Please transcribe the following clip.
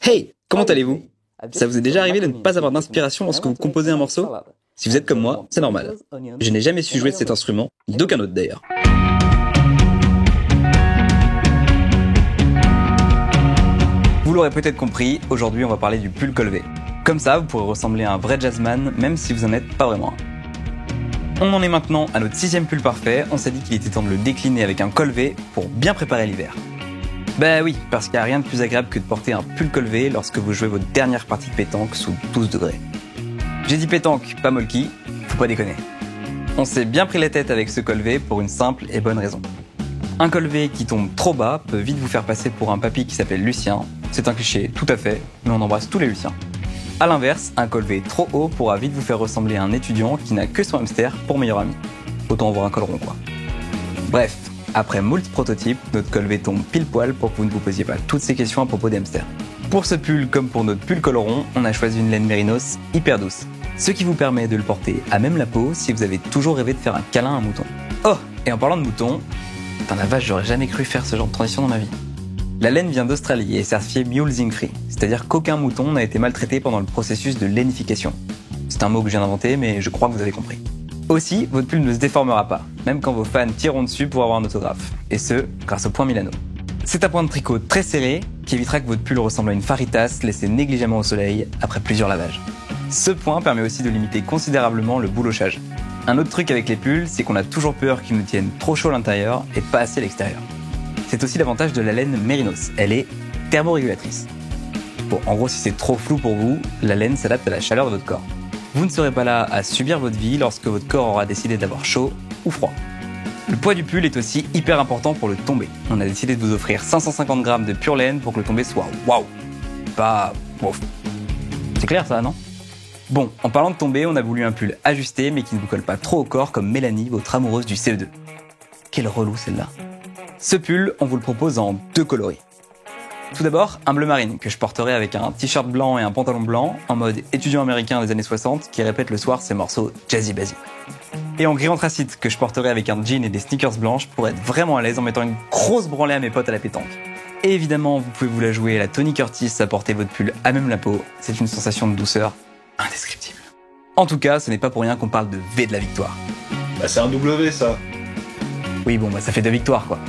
Hey, comment allez-vous? Ça vous est déjà arrivé de ne pas avoir d'inspiration lorsque vous composez un morceau? Si vous êtes comme moi, c'est normal. Je n'ai jamais su jouer de cet instrument, ni d'aucun autre d'ailleurs. Vous l'aurez peut-être compris, aujourd'hui on va parler du pull Colvé. Comme ça, vous pourrez ressembler à un vrai jazzman, même si vous en êtes pas vraiment un. On en est maintenant à notre 6e pull parfait, on s'est dit qu'il était temps de le décliner avec un Colvé pour bien préparer l'hiver. Bah oui, parce qu'il n'y a rien de plus agréable que de porter un pull Colvé lorsque vous jouez votre dernière partie de pétanque sous 12 degrés. J'ai dit pétanque, pas molki, faut pas déconner. On s'est bien pris la tête avec ce Colvé pour une simple et bonne raison. Un Colvé qui tombe trop bas peut vite vous faire passer pour un papy qui s'appelle Lucien. C'est un cliché, tout à fait, mais on embrasse tous les Luciens. A l'inverse, un Colvé trop haut pourra vite vous faire ressembler à un étudiant qui n'a que son hamster pour meilleur ami. Autant avoir un col rond quoi. Bref, après moult prototypes, notre Colvé tombe pile poil pour que vous ne vous posiez pas toutes ces questions à propos des hamsters. Pour ce pull, comme pour notre pull col rond, on a choisi une laine mérinos hyper douce. Ce qui vous permet de le porter à même la peau si vous avez toujours rêvé de faire un câlin à un mouton. Oh, et en parlant de mouton, putain la vache, j'aurais jamais cru faire ce genre de transition dans ma vie. La laine vient d'Australie et est certifiée mulesing free, c'est-à-dire qu'aucun mouton n'a été maltraité pendant le processus de lainification. C'est un mot que je viens d'inventer, mais je crois que vous avez compris. Aussi, votre pull ne se déformera pas, même quand vos fans tireront dessus pour avoir un autographe. Et ce, grâce au point Milano. C'est un point de tricot très serré qui évitera que votre pull ressemble à une faritas laissée négligemment au soleil après plusieurs lavages. Ce point permet aussi de limiter considérablement le boulochage. Un autre truc avec les pulls, c'est qu'on a toujours peur qu'ils nous tiennent trop chaud à l'intérieur et pas assez à l'extérieur. C'est aussi l'avantage de la laine mérinos, elle est thermorégulatrice. Bon, en gros, si c'est trop flou pour vous, la laine s'adapte à la chaleur de votre corps. Vous ne serez pas là à subir votre vie lorsque votre corps aura décidé d'avoir chaud ou froid. Le poids du pull est aussi hyper important pour le tombé. On a décidé de vous offrir 550 grammes de pure laine pour que le tombé soit waouh, pas bof. C'est clair ça, non? Bon, en parlant de tombé, on a voulu un pull ajusté mais qui ne vous colle pas trop au corps comme Mélanie, votre amoureuse du CE2. Quelle relou celle-là. Ce pull, on vous le propose en 2 coloris. Tout d'abord, un bleu marine que je porterai avec un t-shirt blanc et un pantalon blanc en mode étudiant américain des années 60 qui répète le soir ses morceaux jazzy basiques. Et en gris anthracite que je porterai avec un jean et des sneakers blanches pour être vraiment à l'aise en mettant une grosse branlée à mes potes à la pétanque. Et évidemment, vous pouvez vous la jouer à la Tony Curtis à porter votre pull à même la peau. C'est une sensation de douceur indescriptible. En tout cas, ce n'est pas pour rien qu'on parle de V de la victoire. Bah c'est un W ça. Oui bon, ça fait 2 victoires quoi.